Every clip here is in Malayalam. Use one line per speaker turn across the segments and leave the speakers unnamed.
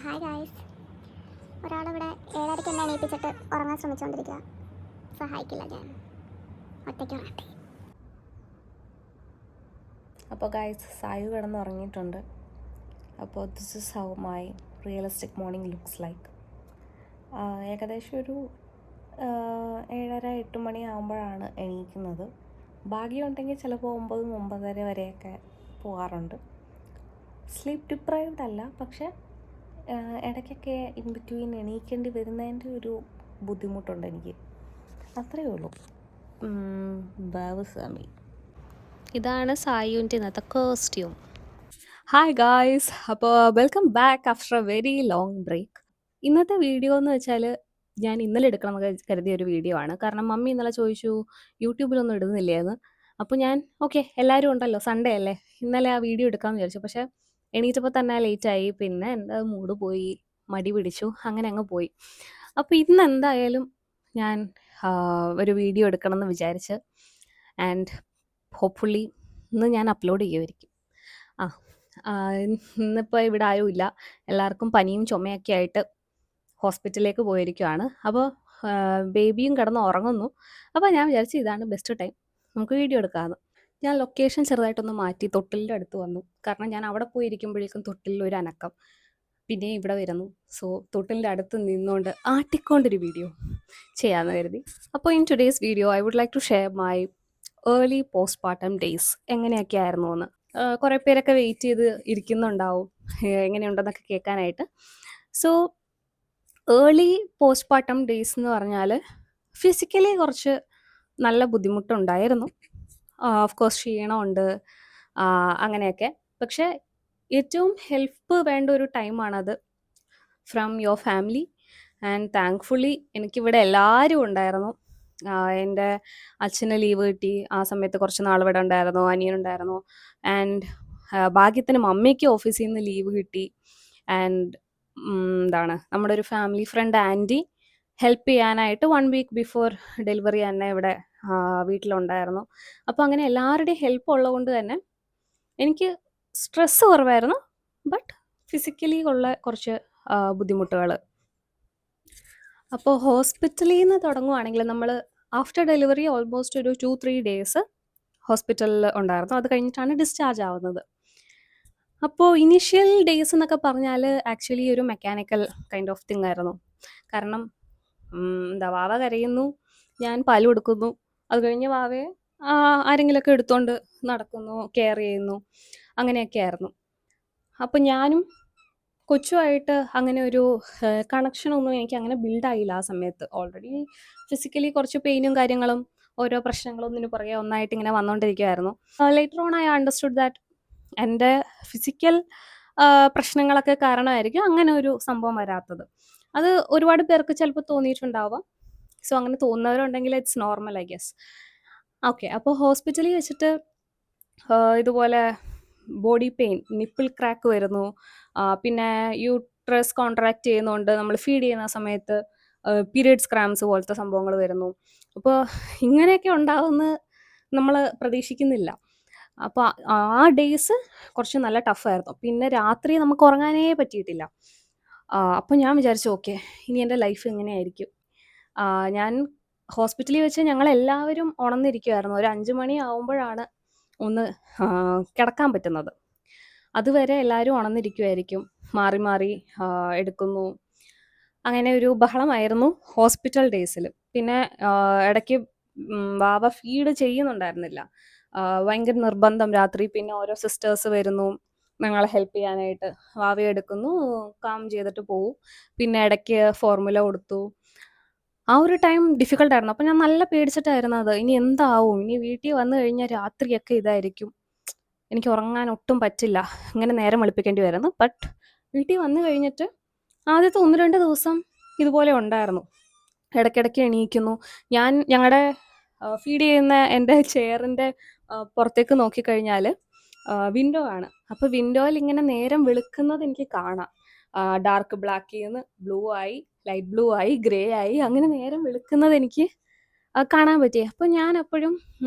Hi guys. ഒരാളിവിടെ 7:30 എന്നെ എണീപ്പിച്ചിട്ട് ഉറങ്ങാൻ ശ്രമിച്ചുകൊണ്ടിരിക്കുക. സഹായിക്കില്ല, ഞാൻ ഒറ്റയ്ക്ക് ഉറങ്ങട്ടെ.
അപ്പോൾ ഗായ്സ്, സായു കിടന്നുറങ്ങിയിട്ടുണ്ട്. അപ്പോൾ this is how my realistic morning looks like. ഏകദേശം ഒരു 7:30-8 മണി ആകുമ്പോഴാണ് എണീക്കുന്നത്. ഭാഗ്യമുണ്ടെങ്കിൽ ചിലപ്പോൾ 9-9:30 വരെയൊക്കെ പോകാറുണ്ട്. സ്ലീപ്പ് ഡിപ്രൈവ്ഡ് അല്ല, പക്ഷേ ഇടയ്ക്കൊക്കെ ഇൻ ബിറ്റ്വീൻ എണീക്കേണ്ടി വരുന്നതിൻ്റെ ഒരു ബുദ്ധിമുട്ടുണ്ട് എനിക്ക്. അത്രയേ ഉള്ളൂ. ബാവസാമി,
ഇതാണ് സായുവിൻ്റെ ഇന്നത്തെ കോസ്റ്റ്യൂം.
ഹായ് ഗായ്സ്, അപ്പോൾ welcome back after a very long break. ഇന്നത്തെ വീഡിയോ എന്ന് വെച്ചാൽ ഞാൻ ഇന്നലെ എടുക്കണമെന്ന് കരുതിയ ഒരു വീഡിയോ ആണ്. കാരണം മമ്മി ഇന്നലെ ചോദിച്ചു യൂട്യൂബിലൊന്നും ഇടുന്നില്ലേന്ന്. അപ്പോൾ ഞാൻ ഓക്കെ, എല്ലാവരും ഉണ്ടല്ലോ, സൺഡേ അല്ലേ, ഇന്നലെ ആ വീഡിയോ എടുക്കാമെന്ന് വിചാരിച്ചു. പക്ഷേ എണീറ്റപ്പോൾ തന്നെ ലേറ്റായി, പിന്നെ എൻ്റെ മൂഡ് പോയി, മടി പിടിച്ചു, അങ്ങനെ അങ്ങ് പോയി. അപ്പോൾ ഇന്ന് എന്തായാലും ഞാൻ ഒരു വീഡിയോ എടുക്കണമെന്ന് വിചാരിച്ച്, ആൻഡ് ഹോപ്പ്ഫുള്ളി ഇന്ന് ഞാൻ അപ്ലോഡ് ചെയ്യുമായിരിക്കും. ഇന്നിപ്പോൾ ഇവിടെ ആരുമില്ല, എല്ലാവർക്കും പനിയും ചുമയൊക്കെ ആയിട്ട് ഹോസ്പിറ്റലിലേക്ക് പോയിരിക്കുകയാണ്. അപ്പോൾ ബേബിയും കിടന്ന് ഉറങ്ങുന്നു. അപ്പോൾ ഞാൻ വിചാരിച്ചു ഇതാണ് ബെസ്റ്റ് ടൈം, നമുക്ക് വീഡിയോ എടുക്കാമെന്ന്. ഞാൻ ലൊക്കേഷൻ ചെറുതായിട്ടൊന്ന് മാറ്റി തൊട്ടിലിൻ്റെ അടുത്ത് വന്നു. കാരണം ഞാൻ അവിടെ പോയിരിക്കുമ്പോഴേക്കും തൊട്ടിലിൽ ഒരു അനക്കം, പിന്നെ ഇവിടെ വരുന്നു. സോ തൊട്ടിലിൻ്റെ അടുത്ത് നിന്നുകൊണ്ട് ആട്ടിക്കൊണ്ടൊരു വീഡിയോ ചെയ്യാമെന്ന് കരുതി. അപ്പോൾ in today's video I would like to share my early postpartum days എങ്ങനെയൊക്കെ ആയിരുന്നു എന്ന്. കുറേ പേരൊക്കെ വെയിറ്റ് ചെയ്ത് ഇരിക്കുന്നുണ്ടാവും എങ്ങനെയുണ്ടെന്നൊക്കെ കേൾക്കാനായിട്ട്. So early postpartum days എന്ന് പറഞ്ഞാൽ ഫിസിക്കലി കുറച്ച് നല്ല ബുദ്ധിമുട്ടുണ്ടായിരുന്നു. ഓഫ് കോഴ്സ് ക്ഷീണമുണ്ട്, അങ്ങനെയൊക്കെ. പക്ഷേ ഏറ്റവും ഹെൽപ്പ് വേണ്ട ഒരു ടൈമാണത് from your family. And thankfully എനിക്കിവിടെ എല്ലാവരും ഉണ്ടായിരുന്നു. എൻ്റെ അച്ഛന് ലീവ് കിട്ടി, ആ സമയത്ത് കുറച്ച് നാൾ ഇവിടെ ഉണ്ടായിരുന്നു, അനിയനുണ്ടായിരുന്നു. ആൻഡ് ഭാഗ്യത്തിന് മമ്മിക്ക് ഓഫീസിൽ നിന്ന് ലീവ് കിട്ടി. ആൻഡ് എന്താണ്, നമ്മുടെ ഒരു ഫാമിലി ഫ്രണ്ട് ആൻറ്റി ഹെൽപ്പ് ചെയ്യാനായിട്ട് 1 വീക്ക് ബിഫോർ ഡെലിവറി തന്നെ ഇവിടെ വീട്ടിലുണ്ടായിരുന്നു. അപ്പോൾ അങ്ങനെ എല്ലാവരുടെയും ഹെൽപ്പ് ഉള്ളതുകൊണ്ട് തന്നെ എനിക്ക് സ്ട്രെസ്സ് കുറവായിരുന്നു. ബട്ട് ഫിസിക്കലി ഉള്ള കുറച്ച് ബുദ്ധിമുട്ടുകൾ. അപ്പോൾ ഹോസ്പിറ്റലിൽ നിന്ന് തുടങ്ങുവാണെങ്കിൽ നമ്മൾ ആഫ്റ്റർ ഡെലിവറി ഓൾമോസ്റ്റ് ഒരു 2-3 ഡേയ്സ് ഹോസ്പിറ്റലിൽ ഉണ്ടായിരുന്നു. അത് കഴിഞ്ഞിട്ടാണ് ഡിസ്ചാർജ് ആവുന്നത്. അപ്പോൾ ഇനീഷ്യൽ ഡേയ്സ് എന്നൊക്കെ പറഞ്ഞാൽ ആക്ച്വലി ഒരു മെക്കാനിക്കൽ കൈൻഡ് ഓഫ് തിങ് ആയിരുന്നു. കാരണം വാവ കരയുന്നു, ഞാൻ പാൽ കൊടുക്കുന്നു, അത് കഴിഞ്ഞ് വാവയെ ആരെങ്കിലുമൊക്കെ എടുത്തുകൊണ്ട് നടക്കുന്നു, കെയർ ചെയ്യുന്നു, അങ്ങനെയൊക്കെ ആയിരുന്നു. അപ്പം ഞാനും കൊച്ചുമായിട്ട് അങ്ങനെ ഒരു കണക്ഷനൊന്നും എനിക്ക് അങ്ങനെ ബിൽഡായില്ല ആ സമയത്ത്. ഓൾറെഡി ഫിസിക്കലി കുറച്ച് പെയിനും കാര്യങ്ങളും ഓരോ പ്രശ്നങ്ങളൊന്നിന് പുറകെ ഒന്നായിട്ട് ഇങ്ങനെ വന്നുകൊണ്ടിരിക്കുമായിരുന്നു. Later on I understood that എൻ്റെ ഫിസിക്കൽ പ്രശ്നങ്ങളൊക്കെ കാരണമായിരിക്കും അങ്ങനെ ഒരു സംഭവം വരാത്തത്. അത് ഒരുപാട് പേർക്ക് ചിലപ്പോൾ തോന്നിയിട്ടുണ്ടാവാം. സോ അങ്ങനെ തോന്നുന്നവരുണ്ടെങ്കിൽ it's normal, I guess. Okay, അപ്പോൾ ഹോസ്പിറ്റലിൽ വെച്ചിട്ട് ഇതുപോലെ ബോഡി പെയിൻ, നിപ്പിൾ ക്രാക്ക് വരുന്നു, പിന്നെ യൂട്രസ് കോൺട്രാക്ട് ചെയ്യുന്നതുകൊണ്ട് നമ്മൾ ഫീഡ് ചെയ്യുന്ന സമയത്ത് പീരിയഡ്സ് ക്രാംസ് പോലത്തെ സംഭവങ്ങൾ വരുന്നു. അപ്പോൾ ഇങ്ങനെയൊക്കെ ഉണ്ടാവുമെന്ന് നമ്മൾ പ്രതീക്ഷിക്കുന്നില്ല. അപ്പോൾ ആ ഡേയ്സ് കുറച്ച് നല്ല ടഫായിരുന്നു. പിന്നെ രാത്രി നമുക്ക് ഉറങ്ങാനേ പറ്റിയിട്ടില്ല. അപ്പോൾ ഞാൻ വിചാരിച്ചു ഓക്കെ, ഇനി എൻ്റെ ലൈഫ് എങ്ങനെയായിരിക്കും. ഞാൻ ഹോസ്പിറ്റലിൽ വെച്ച് ഞങ്ങളെല്ലാവരും ഉണർന്നിരിക്കുമായിരുന്നു. ഒരു 5 മണി ആവുമ്പോഴാണ് ഒന്ന് കിടക്കാൻ പറ്റുന്നത്. അതുവരെ എല്ലാവരും ഉണർന്നിരിക്കുമായിരിക്കും, മാറി മാറി എടുക്കുന്നു. അങ്ങനെ ഒരു ബഹളമായിരുന്നു ഹോസ്പിറ്റൽ ഡേയ്സിൽ. പിന്നെ ഇടയ്ക്ക് വാവ ഫീഡ് ചെയ്യുന്നുണ്ടായിരുന്നില്ല, ഭയങ്കര നിർബന്ധം രാത്രി. പിന്നെ ഓരോ സിസ്റ്റേഴ്സ് വരുന്നു ഞങ്ങളെ ഹെൽപ്പ് ചെയ്യാനായിട്ട്, വാവയെ എടുക്കുന്നു, കാം ചെയ്തിട്ട് പോവും. പിന്നെ ഇടയ്ക്ക് ഫോർമുല കൊടുത്തു. ആ ഒരു ടൈം ഡിഫിക്കൽട്ടായിരുന്നു. അപ്പോൾ ഞാൻ നല്ല പേടിച്ചിട്ടായിരുന്നു അത്, ഇനി എന്താവും, ഇനി വീട്ടിൽ വന്നു കഴിഞ്ഞാൽ രാത്രിയൊക്കെ ഇതായിരിക്കും, എനിക്ക് ഉറങ്ങാൻ ഒട്ടും പറ്റില്ല, ഇങ്ങനെ നേരം വെളുപ്പിക്കേണ്ടി വരുന്നു. ബട്ട് വീട്ടിൽ വന്നു കഴിഞ്ഞിട്ട് ആദ്യത്തെ 1-2 ദിവസം ഇതുപോലെ ഉണ്ടായിരുന്നു. ഇടയ്ക്കിടയ്ക്ക് എണീക്കുന്നു. ഞാൻ ഞങ്ങളുടെ ഫീഡ് ചെയ്യുന്ന എൻ്റെ ചെയറിൻ്റെ പുറത്തേക്ക് നോക്കിക്കഴിഞ്ഞാൽ വിൻഡോ ആണ്. അപ്പോൾ വിൻഡോയിൽ ഇങ്ങനെ നേരം വെളുക്കുന്നത് എനിക്ക് കാണാം. ഡാർക്ക് ബ്ലാക്കിൽ നിന്ന് ബ്ലൂ ആയി, ലൈറ്റ് ബ്ലൂ ആയി, ഗ്രേ ആയി, അങ്ങനെ നേരം വെളുക്കുന്നത് എനിക്ക് കാണാൻ പറ്റി. അപ്പോൾ ഞാൻ എപ്പോഴും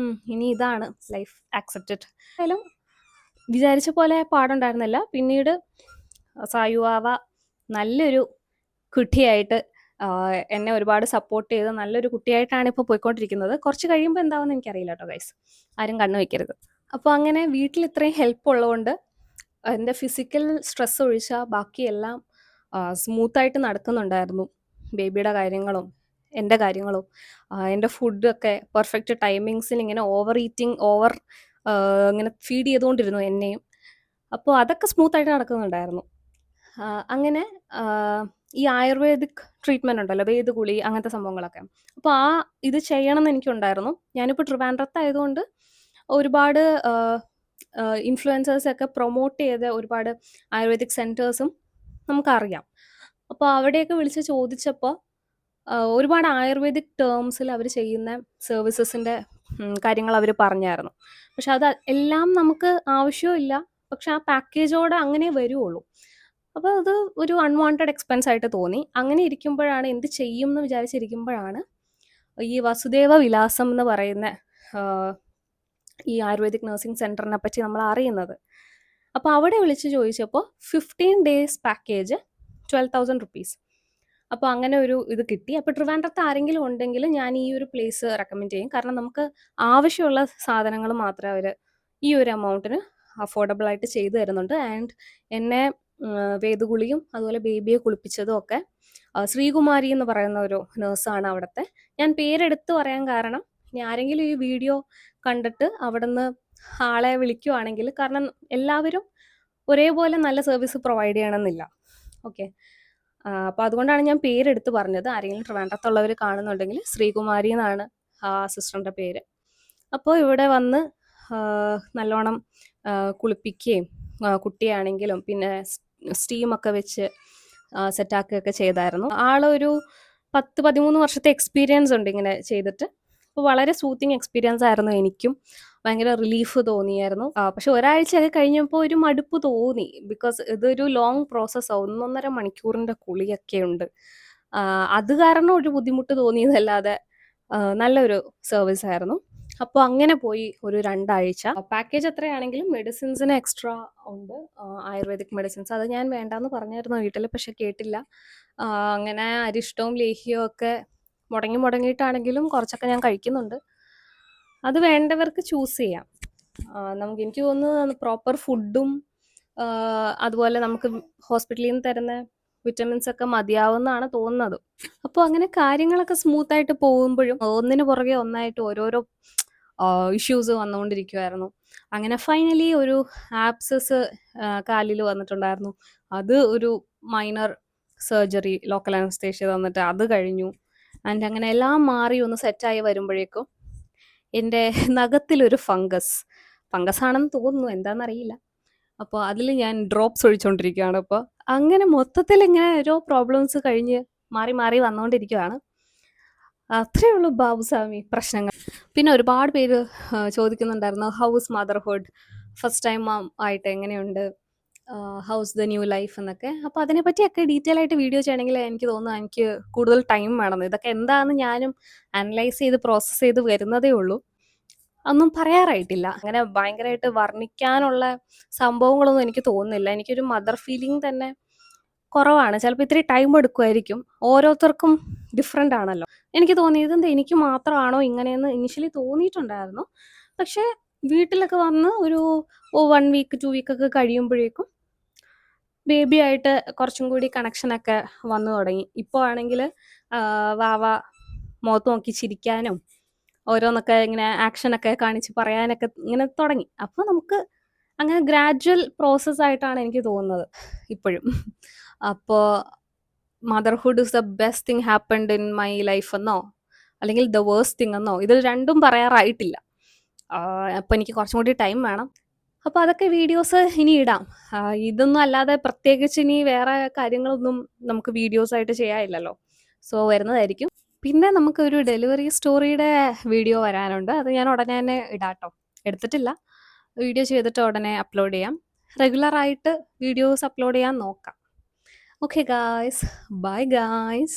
ഇനി ഇതാണ് ലൈഫ്, ആക്സെപ്റ്റഡ്. എന്തായാലും വിചാരിച്ച പോലെ പാടുണ്ടായിരുന്നില്ല. പിന്നീട് സായുവാവ നല്ലൊരു കുട്ടിയായിട്ട് എന്നെ ഒരുപാട് സപ്പോർട്ട് ചെയ്ത് നല്ലൊരു കുട്ടിയായിട്ടാണ് ഇപ്പോൾ പോയിക്കൊണ്ടിരിക്കുന്നത്. കുറച്ച് കഴിയുമ്പോൾ എന്താവുമെന്ന് എനിക്കറിയില്ല കേട്ടോ ഗൈസ്. ആരും കണ്ണ് വെക്കരുത്. അപ്പോൾ അങ്ങനെ വീട്ടിൽ ഇത്രയും ഹെൽപ്പ് ഉള്ളതുകൊണ്ട് എൻ്റെ ഫിസിക്കൽ സ്ട്രെസ് ഒഴിച്ചാൽ ബാക്കിയെല്ലാം സ്മൂത്തായിട്ട് നടക്കുന്നുണ്ടായിരുന്നു. ബേബിയുടെ കാര്യങ്ങളും എൻ്റെ കാര്യങ്ങളും എൻ്റെ ഫുഡൊക്കെ പെർഫെക്റ്റ് ടൈമിങ്സിൽ ഇങ്ങനെ ഇങ്ങനെ ഫീഡ് ചെയ്തുകൊണ്ടിരുന്നു എന്നെയും. അപ്പോൾ അതൊക്കെ സ്മൂത്തായിട്ട് നടക്കുന്നുണ്ടായിരുന്നു. അങ്ങനെ ഈ ആയുർവേദിക് ട്രീറ്റ്മെൻറ്റ് ഉണ്ടല്ലോ, വേദഗുളി അങ്ങനത്തെ സംഭവങ്ങളൊക്കെ. അപ്പോൾ ഇത് ചെയ്യണമെന്ന് എനിക്കുണ്ടായിരുന്നു. ഞാനിപ്പോൾ ട്രിവാൻഡ്രത്തായതുകൊണ്ട് ഒരുപാട് ഇൻഫ്ലുവൻസേഴ്സൊക്കെ പ്രൊമോട്ട് ചെയ്ത ഒരുപാട് ആയുർവേദിക് സെൻറ്റേഴ്സും നമുക്കറിയാം. അപ്പോൾ അവിടെയൊക്കെ വിളിച്ച് ചോദിച്ചപ്പോൾ ഒരുപാട് ആയുർവേദിക് ടേംസിൽ അവർ ചെയ്യുന്ന സർവീസസിൻ്റെ കാര്യങ്ങൾ അവർ പറഞ്ഞായിരുന്നു. പക്ഷെ അത് എല്ലാം നമുക്ക് ആവശ്യമില്ല. പക്ഷെ ആ പാക്കേജോടെ അങ്ങനെ വരുള്ളൂ. അപ്പോൾ അത് ഒരു അൺവാണ്ടഡ് എക്സ്പെൻസ് ആയിട്ട് തോന്നി. അങ്ങനെ ഇരിക്കുമ്പോഴാണ് എന്ത് ചെയ്യും എന്ന് വിചാരിച്ചിരിക്കുമ്പോഴാണ് ഈ വസുദേവ വിലാസം എന്ന് പറയുന്ന ഈ ആയുർവേദിക് നഴ്സിംഗ് സെൻറ്ററിനെ പറ്റി നമ്മൾ അറിയുന്നത്. അപ്പോൾ അവിടെ വിളിച്ച് ചോദിച്ചപ്പോൾ 15 days പാക്കേജ് 12,000 rupees. അപ്പോൾ അങ്ങനെ ഒരു ഇത് കിട്ടി. അപ്പോൾ ട്രിവാൻഡ്രത്ത് ആരെങ്കിലും ഉണ്ടെങ്കിൽ ഞാൻ ഈ ഒരു പ്ലേസ് റെക്കമെൻഡ് ചെയ്യും. കാരണം നമുക്ക് ആവശ്യമുള്ള സാധനങ്ങൾ മാത്രമേ അവർ ഈ ഒരു എമൗണ്ടിന് അഫോർഡബിൾ ആയിട്ട് ചെയ്തു തരുന്നുണ്ട്. ആൻഡ് എന്നെ വേദഗുളിയും അതുപോലെ ബേബിയെ കുളിപ്പിച്ചതും ഒക്കെ ശ്രീകുമാരി എന്ന് പറയുന്ന ഒരു നേഴ്സാണ് അവിടുത്തെ. ഞാൻ പേരെടുത്ത് പറയാൻ കാരണം ഇനി ആരെങ്കിലും ഈ വീഡിയോ കണ്ടിട്ട് അവിടുന്ന് ആളെ വിളിക്കുവാണെങ്കിൽ, കാരണം എല്ലാവരും ഒരേപോലെ നല്ല സർവീസ് പ്രൊവൈഡ് ചെയ്യണമെന്നില്ല. ഓക്കെ, അപ്പോൾ അതുകൊണ്ടാണ് ഞാൻ പേരെടുത്ത് പറഞ്ഞത്. ആരെങ്കിലും ട്രിവാൻഡ്രത്തുള്ളവർ കാണുന്നുണ്ടെങ്കിൽ ശ്രീകുമാരി എന്നാണ് ആ സിസ്റ്ററിൻ്റെ പേര്. അപ്പോൾ ഇവിടെ വന്ന് നല്ലോണം കുളിപ്പിക്കുകയും കുട്ടിയാണെങ്കിലും പിന്നെ സ്റ്റീമൊക്കെ വെച്ച് സെറ്റാക്കുകയൊക്കെ ചെയ്തായിരുന്നു. ആളൊരു 10-13 വർഷത്തെ എക്സ്പീരിയൻസ് ഉണ്ട് ഇങ്ങനെ ചെയ്തിട്ട്. അപ്പോൾ വളരെ സൂത്തിങ് എക്സ്പീരിയൻസ് ആയിരുന്നു എനിക്കും. ഭയങ്കര റിലീഫ് തോന്നിയായിരുന്നു. പക്ഷെ ഒരാഴ്ചയൊക്കെ കഴിഞ്ഞപ്പോൾ ഒരു മടുപ്പ് തോന്നി. ബിക്കോസ് ഇതൊരു ലോങ് പ്രോസസ്സാണ്. 1.5 മണിക്കൂറിൻ്റെ കുളിയൊക്കെ ഉണ്ട്. അത് കാരണം ഒരു ബുദ്ധിമുട്ട് തോന്നിയതല്ലാതെ നല്ലൊരു സർവീസ് ആയിരുന്നു. അപ്പോൾ അങ്ങനെ പോയി ഒരു 2 ആഴ്ച. പാക്കേജ് എത്രയാണെങ്കിലും മെഡിസിൻസിന് എക്സ്ട്രാ ഉണ്ട്, ആയുർവേദിക് മെഡിസിൻസ്. അത് ഞാൻ വേണ്ടാന്ന് പറഞ്ഞായിരുന്നു വീട്ടിൽ, പക്ഷെ കേട്ടില്ല. അങ്ങനെ അരിഷ്ടവും ലേഹ്യവും ഒക്കെ മുടങ്ങിയിട്ടാണെങ്കിലും കുറച്ചൊക്കെ ഞാൻ കഴിക്കുന്നുണ്ട്. അത് വേണ്ടവർക്ക് ചൂസ് ചെയ്യാം. എനിക്ക് തോന്നുന്നത് പ്രോപ്പർ ഫുഡും അതുപോലെ നമുക്ക് ഹോസ്പിറ്റലിൽ നിന്ന് തരുന്ന വിറ്റമിൻസ് ഒക്കെ മതിയാവുമെന്നാണ് തോന്നുന്നത്. അപ്പോൾ അങ്ങനെ കാര്യങ്ങളൊക്കെ സ്മൂത്തായിട്ട് പോകുമ്പോഴും ഒന്നിന് പുറകെ ഒന്നായിട്ട് ഓരോരോ ഇഷ്യൂസ് വന്നുകൊണ്ടിരിക്കുമായിരുന്നു. അങ്ങനെ ഫൈനലി ഒരു ആബ്സസ് കാലിൽ വന്നിട്ടുണ്ടായിരുന്നു. അത് ഒരു മൈനർ സർജറി, ലോക്കൽ അനസ്തേഷ്യ തന്നിട്ട് അത് കഴിഞ്ഞു. ആൻഡ് അങ്ങനെ എല്ലാം മാറി ഒന്ന് സെറ്റായി വരുമ്പോഴേക്കും എൻ്റെ നഖത്തിലൊരു ഫംഗസ് ആണെന്ന് തോന്നുന്നു, എന്താണെന്നറിയില്ല. അപ്പോൾ അതിൽ ഞാൻ ഡ്രോപ്സ് ഒഴിച്ചുകൊണ്ടിരിക്കുകയാണ്. അപ്പോൾ അങ്ങനെ മൊത്തത്തിൽ ഇങ്ങനെ ഓരോ പ്രോബ്ലംസ് കഴിഞ്ഞ് മാറി വന്നുകൊണ്ടിരിക്കുകയാണ്. അത്രയേ ഉള്ളൂ ബാബുസ്വാമി പ്രശ്നങ്ങൾ. പിന്നെ ഒരുപാട് പേര് ചോദിക്കുന്നുണ്ടായിരുന്നു ഹൗസ് മദർഹുഡ്, ഫസ്റ്റ് ടൈം ആയിട്ട് എങ്ങനെയുണ്ട്, ഹൗസ് ദ ന്യൂ ലൈഫ് എന്നൊക്കെ. അപ്പോൾ അതിനെപ്പറ്റിയൊക്കെ ഡീറ്റെയിൽ ആയിട്ട് വീഡിയോ ചെയ്യണമെങ്കിൽ എനിക്ക് തോന്നുന്നു എനിക്ക് കൂടുതൽ ടൈം വേണമെന്ന്. ഇതൊക്കെ എന്താണെന്ന് ഞാനും അനലൈസ് ചെയ്ത് പ്രോസസ്സ് ചെയ്ത് വരുന്നതേ ഉള്ളൂ. ഒന്നും പറയാറായിട്ടില്ല. അങ്ങനെ ഭയങ്കരമായിട്ട് വർണ്ണിക്കാനുള്ള സംഭവങ്ങളൊന്നും എനിക്ക് തോന്നുന്നില്ല. എനിക്കൊരു മദർ ഫീലിംഗ് തന്നെ കുറവാണ്. ചിലപ്പോൾ ഇത്തിരി ടൈം എടുക്കുമായിരിക്കും. ഓരോരുത്തർക്കും ഡിഫറെൻ്റ് ആണല്ലോ. എനിക്ക് തോന്നിയത് എന്താ എനിക്ക് മാത്രമാണോ ഇങ്ങനെയെന്ന് ഇനിഷ്യലി തോന്നിയിട്ടുണ്ടായിരുന്നു. പക്ഷേ വീട്ടിലൊക്കെ വന്ന് ഒരു 1 week 2 week ഒക്കെ കഴിയുമ്പോഴേക്കും ബേബിയായിട്ട് കുറച്ചും കൂടി കണക്ഷനൊക്കെ വന്നു തുടങ്ങി. ഇപ്പോൾ ആണെങ്കിൽ വാവ മുഖത്ത് നോക്കി ചിരിക്കാനും ഓരോന്നൊക്കെ ഇങ്ങനെ ആക്ഷനൊക്കെ കാണിച്ച് പറയാനൊക്കെ ഇങ്ങനെ തുടങ്ങി. അപ്പോൾ നമുക്ക് അങ്ങനെ ഗ്രാജ്വൽ പ്രോസസ്സായിട്ടാണ് എനിക്ക് തോന്നുന്നത് ഇപ്പോഴും. അപ്പോൾ motherhood is the best thing happened in my life എന്നോ അല്ലെങ്കിൽ ദ വേഴ്സ്റ്റ് തിങ് എന്നോ ഇത് രണ്ടും പറയാറായിട്ടില്ല. അപ്പോൾ എനിക്ക് കുറച്ചും കൂടി ടൈം വേണം. അപ്പോൾ അതൊക്കെ വീഡിയോസ് ഇനി ഇടാം. ഇതൊന്നും അല്ലാതെ പ്രത്യേകിച്ച് ഇനി വേറെ കാര്യങ്ങളൊന്നും നമുക്ക് വീഡിയോസായിട്ട് ചെയ്യാനില്ലല്ലോ. സോ വരുന്നതായിരിക്കും. പിന്നെ നമുക്കൊരു ഡെലിവറി സ്റ്റോറിയുടെ വീഡിയോ വരാനുണ്ട്. അത് ഞാൻ ഉടനെ തന്നെ ഇടാട്ടോ. എടുത്തിട്ടില്ല, വീഡിയോ ചെയ്തിട്ട് ഉടനെ അപ്ലോഡ് ചെയ്യാം. റെഗുലറായിട്ട് വീഡിയോസ് അപ്ലോഡ് ചെയ്യാൻ നോക്കാം. Okay guys, bye guys.